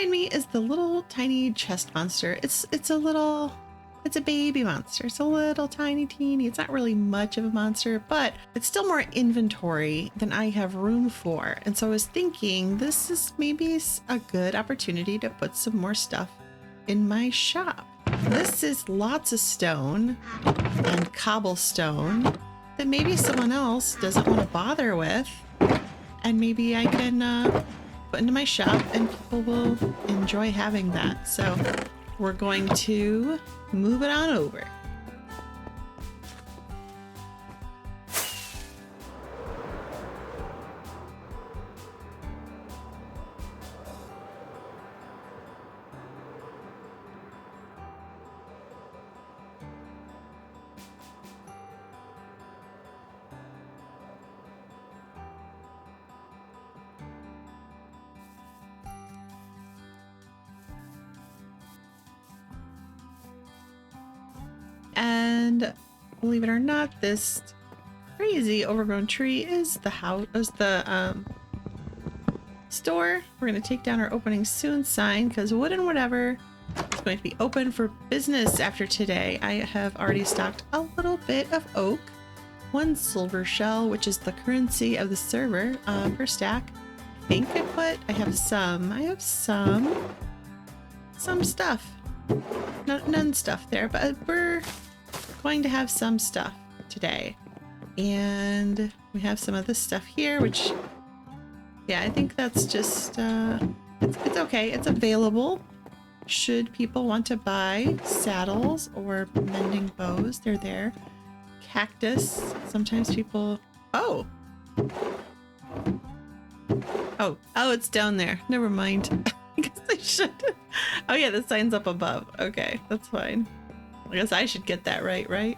behind me is the little tiny chest monster. It's a baby monster. It's a little tiny teeny. It's not really much of a monster, but it's still more inventory than I have room for. And so I was thinking this is maybe a good opportunity to put some more stuff in my shop. This is lots of stone and cobblestone that maybe someone else doesn't want to bother with. And maybe I can put into my shop and people will enjoy having that. So we're going to move it on over. And believe it or not, this crazy overgrown tree is the store. We're going to take down our opening soon sign because wood and whatever is going to be open for business after today. I have already stocked a little bit of oak, 1 silver shell, which is the currency of the server per stack. I have some stuff. None stuff there, but we're going to have some stuff today. And we have some of this stuff here, which, yeah, I think that's just, it's okay. It's available. Should people want to buy saddles or mending bows, they're there. Cactus. Sometimes people, oh, it's down there. Never mind. I guess I should. Oh yeah, the sign's up above. Okay, that's fine. I guess I should get that right?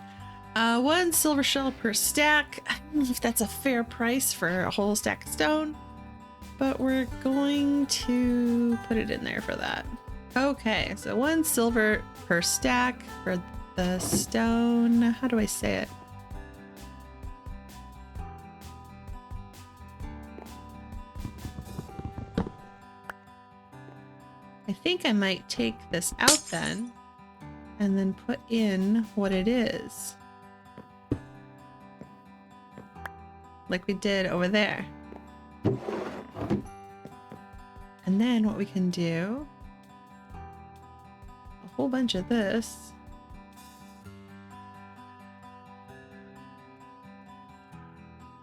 1 silver shell per stack. I don't know if that's a fair price for a whole stack of stone, but we're going to put it in there for that. Okay, so 1 silver per stack for the stone. How do I say it? I think I might take this out then and then put in what it is. Like we did over there. And then what we can do, a whole bunch of this.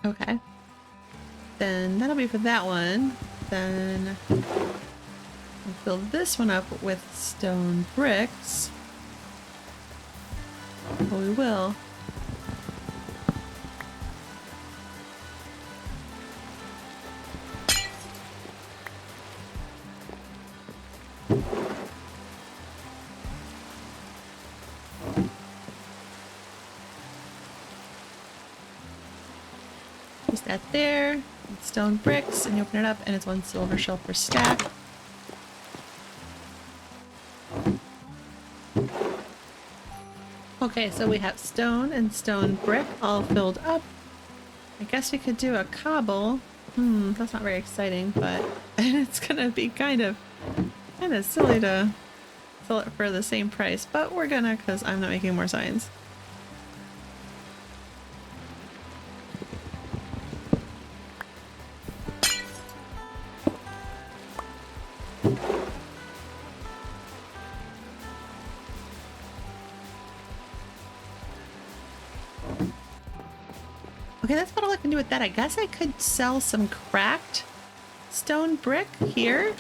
Okay. Then that'll be for that one. Then we'll fill this one up with stone bricks. Well, we will. Use that there. Stone bricks, and you open it up, and it's 1 silver shell per stack. Okay, so we have stone and stone brick all filled up. I guess we could do a cobble. That's not very exciting, but it's gonna be kind of silly to sell it for the same price, but we're gonna, because I'm not making more signs. Okay, that's about all I can do with that. I guess I could sell some cracked stone brick here.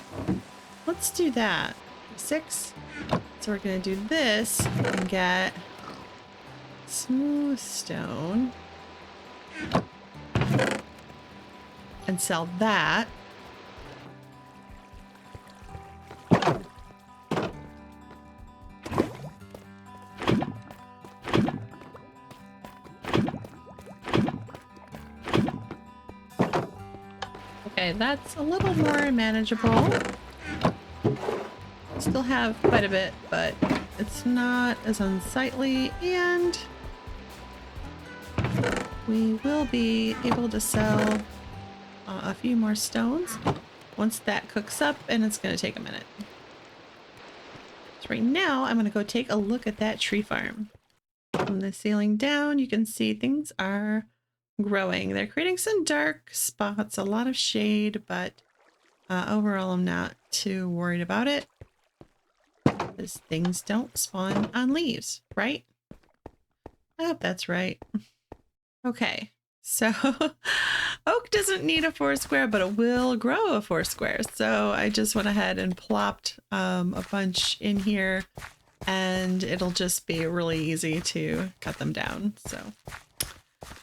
Let's do that. 6. So we're gonna do this and get smooth stone and sell that. Okay, that's a little more manageable. Still have quite a bit, but it's not as unsightly, and we will be able to sell a few more stones once that cooks up, and it's going to take a minute. So right now I'm going to go take a look at that tree farm. From the ceiling down, you can see things are growing. They're creating some dark spots, a lot of shade, but overall I'm not too worried about it. Because things don't spawn on leaves, right? I hope that's right. Okay, so oak doesn't need a 4 square, but it will grow a 4 square. So I just went ahead and plopped a bunch in here, and it'll just be really easy to cut them down. So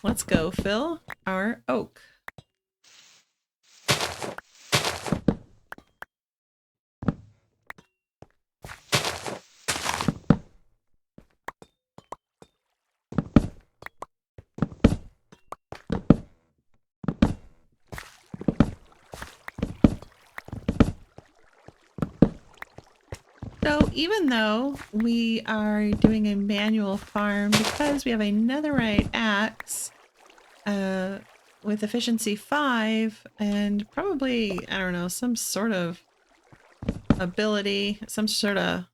let's go fill our oak. So even though we are doing a manual farm, because we have a netherite axe with efficiency 5 and probably, I don't know, some sort of ability, some sort of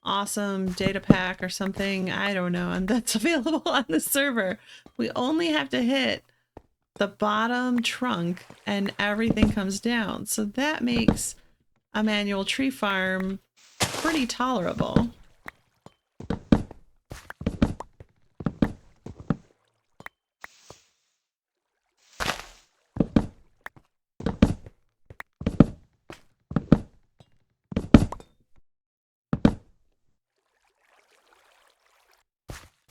awesome data pack or something, I don't know, and that's available on the server. We only have to hit the bottom trunk and everything comes down. So that makes a manual tree farm pretty tolerable.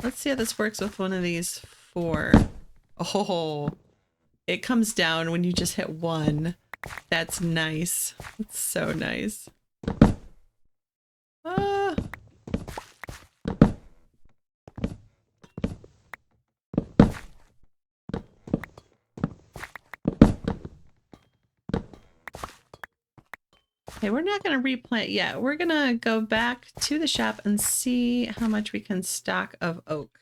Let's see how this works with one of these 4. Oh, it comes down when you just hit 1. That's nice. That's so nice. Ah. Okay, we're not going to replant yet. We're going to go back to the shop and see how much we can stock of oak.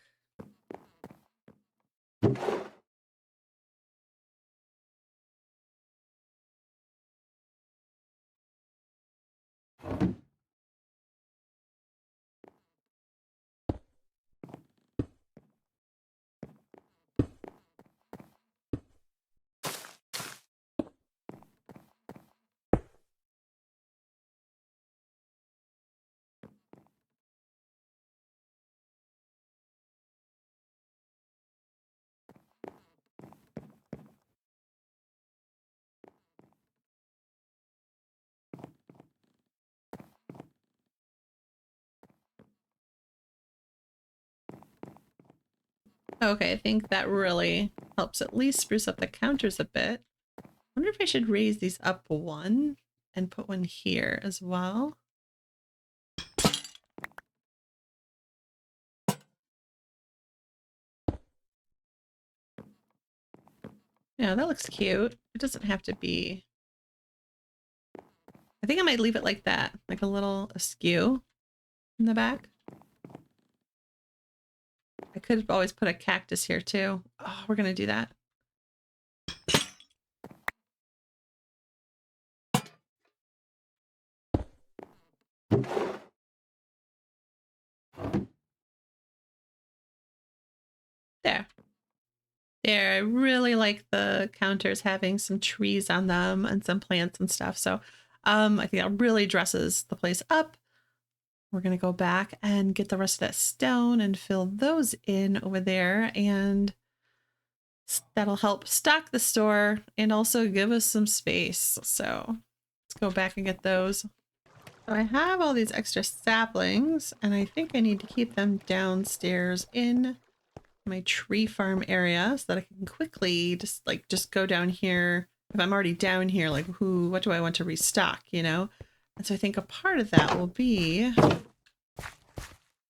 Okay, I think that really helps at least spruce up the counters a bit. I wonder if I should raise these up 1 and put one here as well. Yeah, that looks cute. It doesn't have to be... I think I might leave it like that, like a little askew in the back. I could always put a cactus here too. Oh, we're gonna do that. There. There, I really like the counters having some trees on them and some plants and stuff. So I think that really dresses the place up. We're going to go back and get the rest of that stone and fill those in over there. And that'll help stock the store and also give us some space. So let's go back and get those. So I have all these extra saplings and I think I need to keep them downstairs in my tree farm area so that I can quickly just go down here. If I'm already down here, like what do I want to restock, you know? And so I think a part of that will be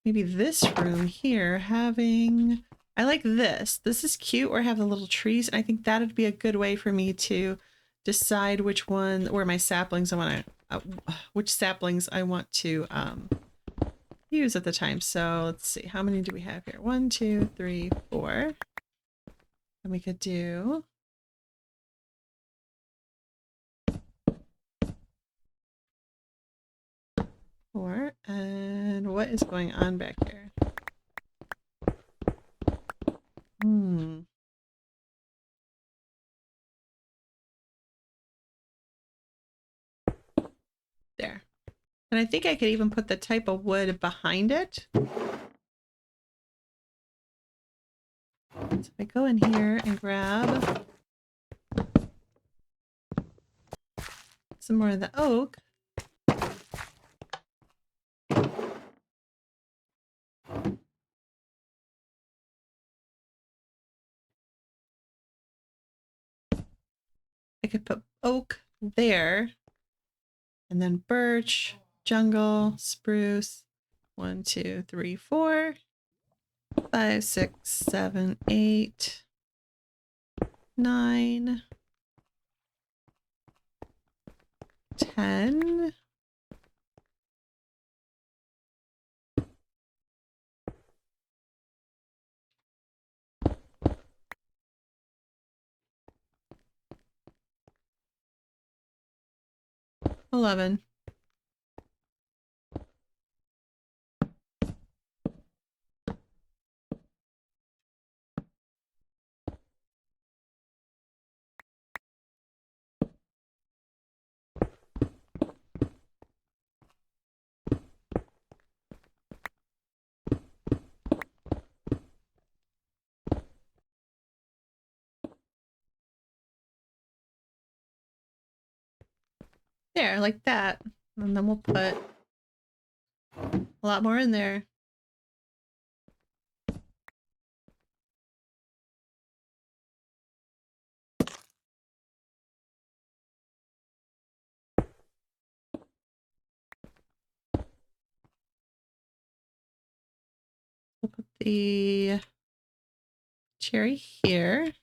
maybe this room here having, I like this. This is cute where I have the little trees. And I think that would be a good way for me to decide which one, where my saplings I want to, which saplings I want to use at the time. So let's see, how many do we have here? 1, 2, 3, 4. And we could do 4. And what is going on back here? There. And I think I could even put the type of wood behind it. So if I go in here and grab some more of the oak. I could put oak there. And then birch, jungle, spruce. 1, 2, 3, 4, 5, 6, 7, 8, 9, 10. $11. There, like that. And then we'll put a lot more in there. We'll put the cherry here.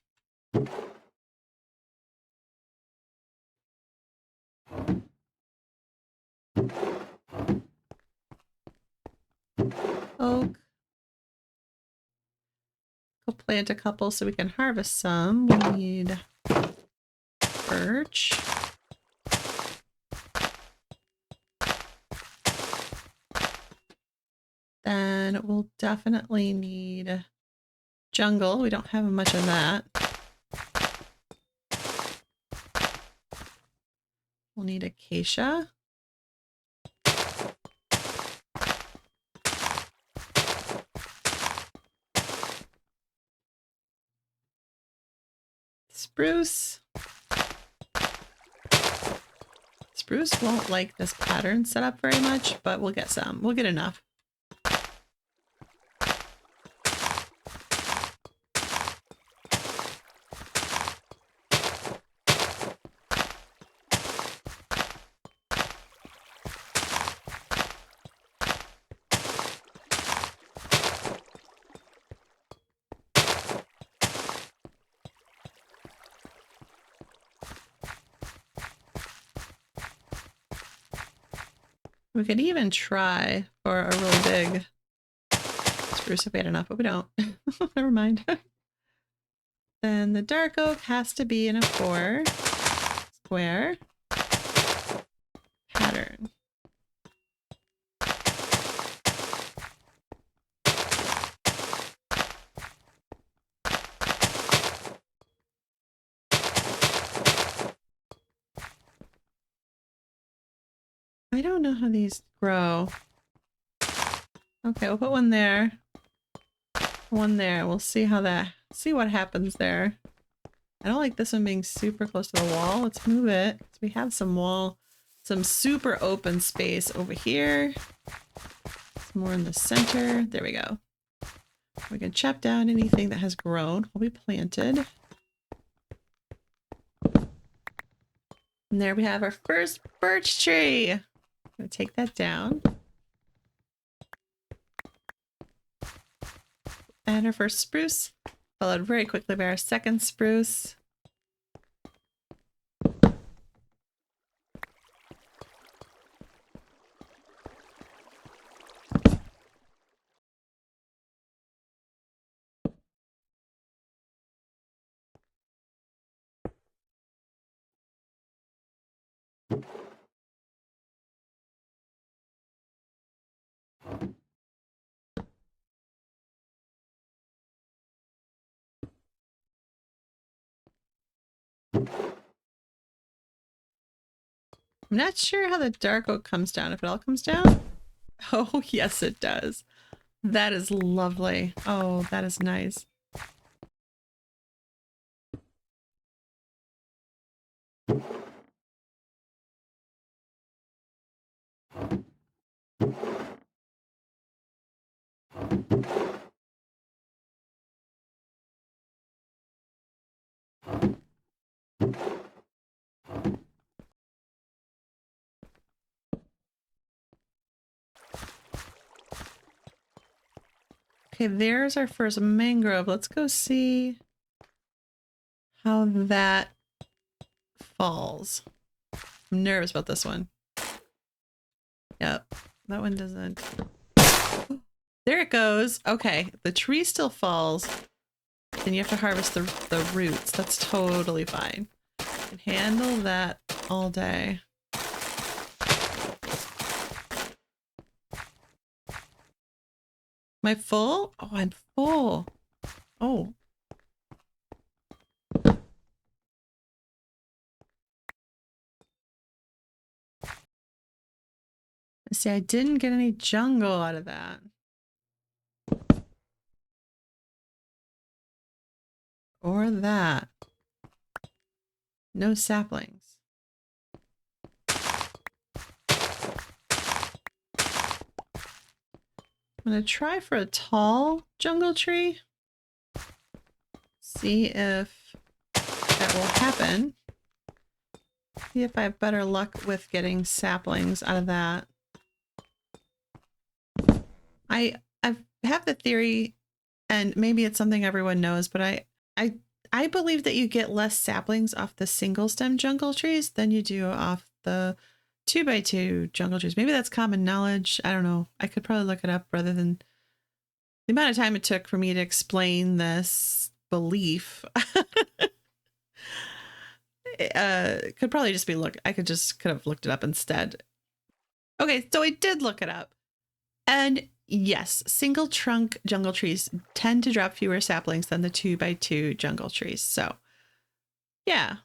Oak. We'll plant a couple so we can harvest some. We need birch. Then we'll definitely need jungle. We don't have much of that. We'll need acacia. Spruce. Spruce won't like this pattern setup very much, but we'll get some. We'll get enough. We could even try for a really big spruce if we had enough, but we don't. Never mind. Then the dark oak has to be in a 4 square pattern. I don't know how these grow. Okay, we'll put one there. One there. We'll see what happens there. I don't like this one being super close to the wall. Let's move it. So we have some super open space over here. Some more in the center. There we go. We can chop down anything that has grown will be planted. And there we have our first birch tree. I'm gonna take that down. And our first spruce, followed very quickly by our second spruce. I'm not sure how the dark oak comes down. If it all comes down? Oh, yes, it does. That is lovely. Oh, that is nice. Okay, there's our first mangrove. Let's go see how that falls. I'm nervous about this one. Yep, that one doesn't. There it goes. Okay, the tree still falls. Then you have to harvest the roots. That's totally fine. I can handle that all day. Am I full? Oh, I'm full. Oh. See, I didn't get any jungle out of that. Or that. No saplings. I'm gonna try for a tall jungle tree. See if that will happen. See if I have better luck with getting saplings out of that. I have the theory, and maybe it's something everyone knows, but I believe that you get less saplings off the single stem jungle trees than you do off the 2x2 jungle trees. Maybe that's common knowledge. I don't know. I could probably look it up rather than the amount of time it took for me to explain this belief. Could probably just be I could have looked it up instead. Okay, so I did look it up. And yes, single trunk jungle trees tend to drop fewer saplings than the 2x2 jungle trees. So yeah,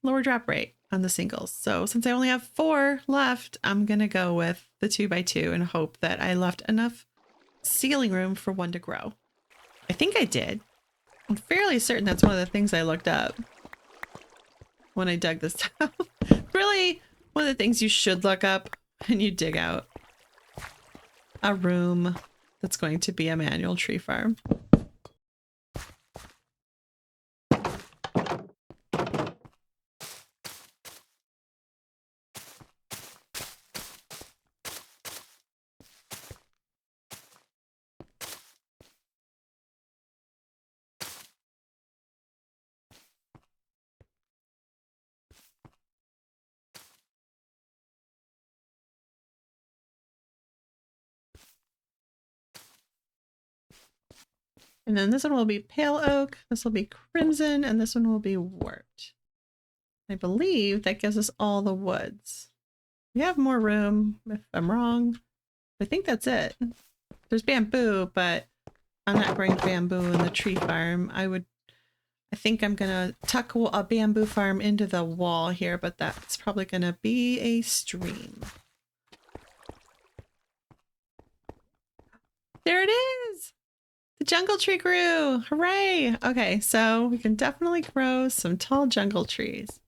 lower drop rate on the singles. So since I only have 4 left, I'm going to go with the 2x2 and hope that I left enough ceiling room for one to grow. I think I did. I'm fairly certain that's one of the things I looked up when I dug this out. Really, one of the things you should look up when you dig out a room that's going to be a manual tree farm. And then this one will be pale oak, this will be crimson, and this one will be warped. I believe that gives us all the woods. We have more room if I'm wrong. I think that's it. There's bamboo, but I'm not growing bamboo in the tree farm. I think I'm gonna tuck a bamboo farm into the wall here, but that's probably gonna be a stream. There it is! The jungle tree grew! Hooray! Okay, so we can definitely grow some tall jungle trees.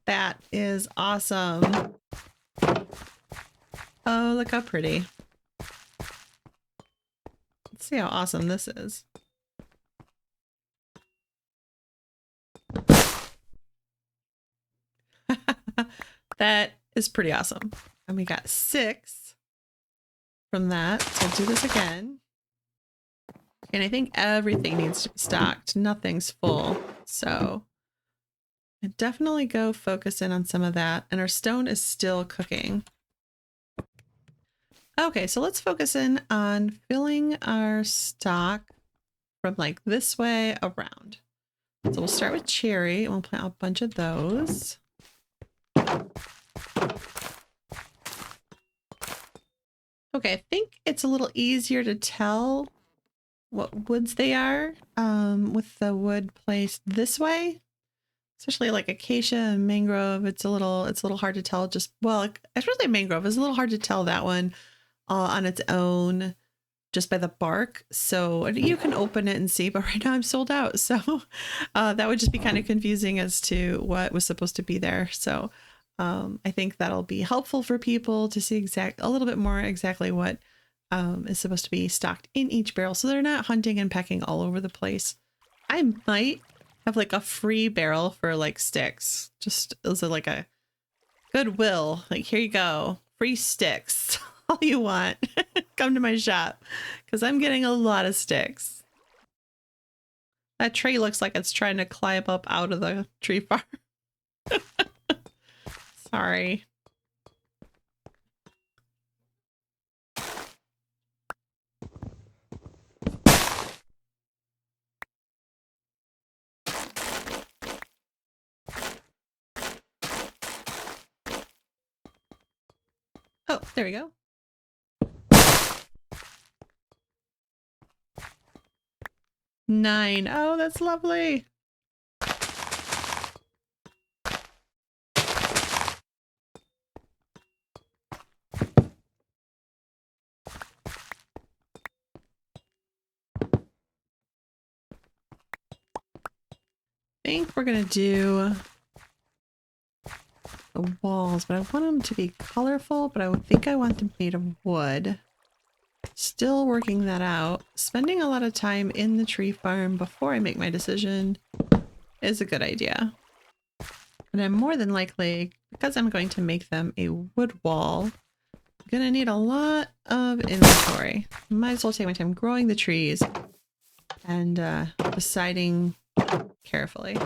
That is awesome. Oh, look how pretty. Let's see how awesome this is. That is pretty awesome. And we got 6 from that. So I'll do this again. And I think everything needs to be stocked. Nothing's full. So I definitely go focus in on some of that. And our stone is still cooking. Okay, so let's focus in on filling our stock from like this way around. So we'll start with cherry and we'll plant a bunch of those. Okay, I think it's a little easier to tell what woods they are with the wood placed this way. especially like acacia and mangrove. It's a little hard to tell. Just well, especially mangrove is a little hard to tell that one on its own just by the bark. So you can open it and see, but right now I'm sold out. So that would just be kind of confusing as to what was supposed to be there. So I think that'll be helpful for people to see a little bit more exactly what is supposed to be stocked in each barrel. So they're not hunting and pecking all over the place. I might have like a free barrel for like sticks. Just as like a goodwill. Like, here you go. Free sticks. All you want. Come to my shop. Because I'm getting a lot of sticks. That tree looks like it's trying to climb up out of the tree farm. Sorry. Oh, there we go. Nine. Oh, that's lovely. I think we're gonna do the walls, but I want them to be colorful, but I would think I want them made of wood. Still working that out. Spending a lot of time in the tree farm before I make my decision is a good idea. And I'm more than likely, because I'm going to make them a wood wall, I'm gonna need a lot of inventory. Might as well take my time growing the trees and deciding carefully.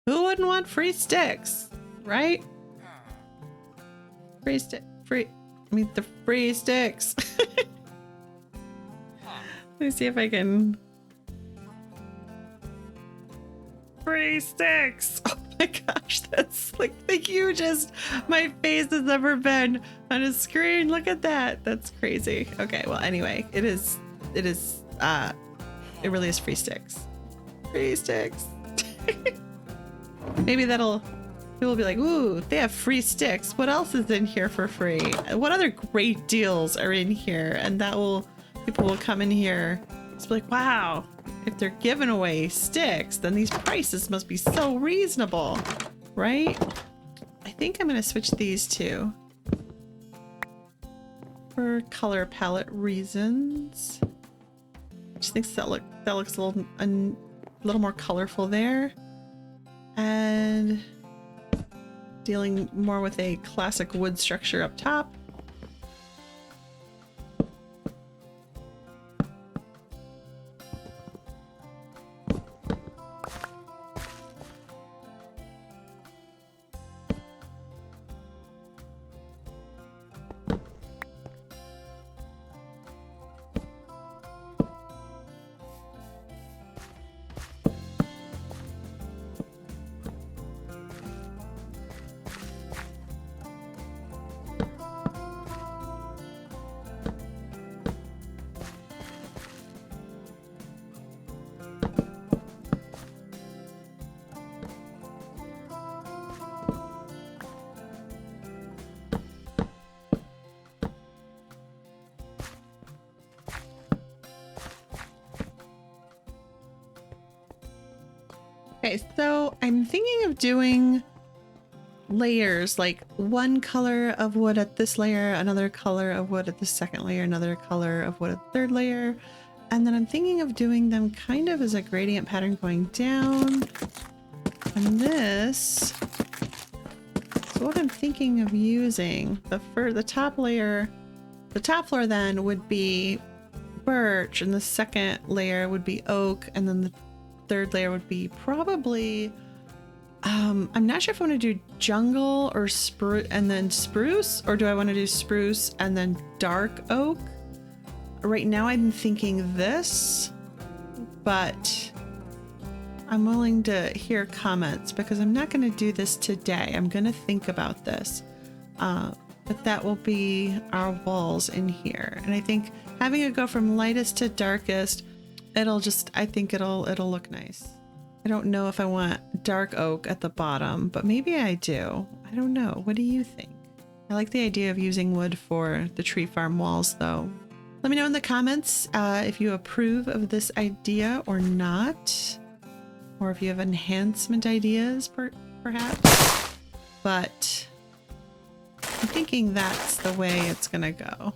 Who wouldn't want free sticks, right? Free the free sticks. Let me see if I can. Free sticks. Oh my gosh, that's like the hugest my face has ever been on a screen. Look at that. That's crazy. Okay, well, anyway, it really is free sticks. Free sticks. Maybe people will be like, ooh, they have free sticks. What else is in here for free? What other great deals are in here? And people will come in here. It's like, wow, if they're giving away sticks, then these prices must be so reasonable, right? I think I'm going to switch these two for color palette reasons. I just think that looks a little more colorful there. And dealing more with a classic wood structure up top. Okay, so I'm thinking of doing layers, like one color of wood at this layer, another color of wood at the second layer, another color of wood at the third layer. And then I'm thinking of doing them kind of as a gradient pattern going down. And this, so what I'm thinking of using, the top layer, the top floor then would be birch, and the second layer would be oak, and then the third layer would be probably, I'm not sure if I want to do jungle or spruce and then spruce, or do I want to do spruce and then dark oak? Right now I'm thinking this, but I'm willing to hear comments because I'm not going to do this today. I'm going to think about this. But that will be our walls in here. And I think having it go from lightest to darkest, I think it'll look nice. I don't know if I want dark oak at the bottom, but maybe I do. I don't know. What do you think? I like the idea of using wood for the tree farm walls though. Let me know in the comments if you approve of this idea or not, or if you have enhancement ideas perhaps. But I'm thinking that's the way it's gonna go.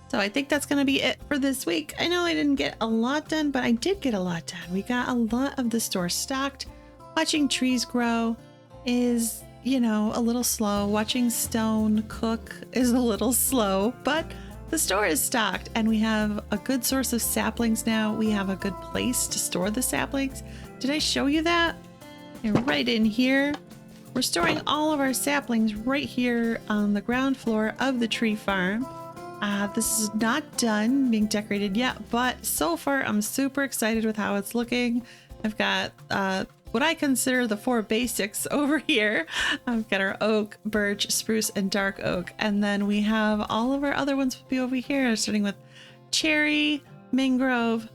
So I think that's gonna be it for this week. I know I didn't get a lot done, but I did get a lot done. We got a lot of the store stocked. Watching trees grow is, you know, a little slow. Watching stone cook is a little slow, but the store is stocked and we have a good source of saplings now. We have a good place to store the saplings. Did I show you that? And right in here, we're storing all of our saplings right here on the ground floor of the tree farm. This is not done being decorated yet, but so far I'm super excited with how it's looking. I've got what I consider the 4 basics over here. I've got our oak, birch, spruce, and dark oak. And then we have all of our other ones will be over here, starting with cherry, mangrove,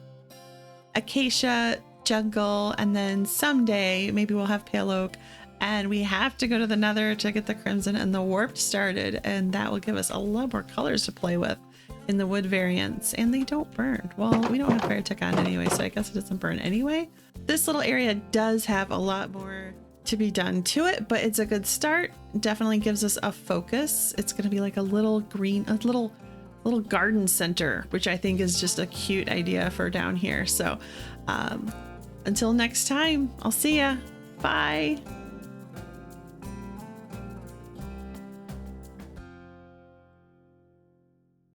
acacia, jungle, and then someday maybe we'll have pale oak. And we have to go to the nether to get the crimson and the warped started, and that will give us a lot more colors to play with in the wood variants, and they don't burn. Well, we don't have fire tech on anyway, so I guess it doesn't burn anyway. This little area does have a lot more to be done to it, but it's a good start. Definitely gives us a focus. It's going to be like a little green, a little garden center, which I think is just a cute idea for down here. So until next time, I'll see ya. Bye.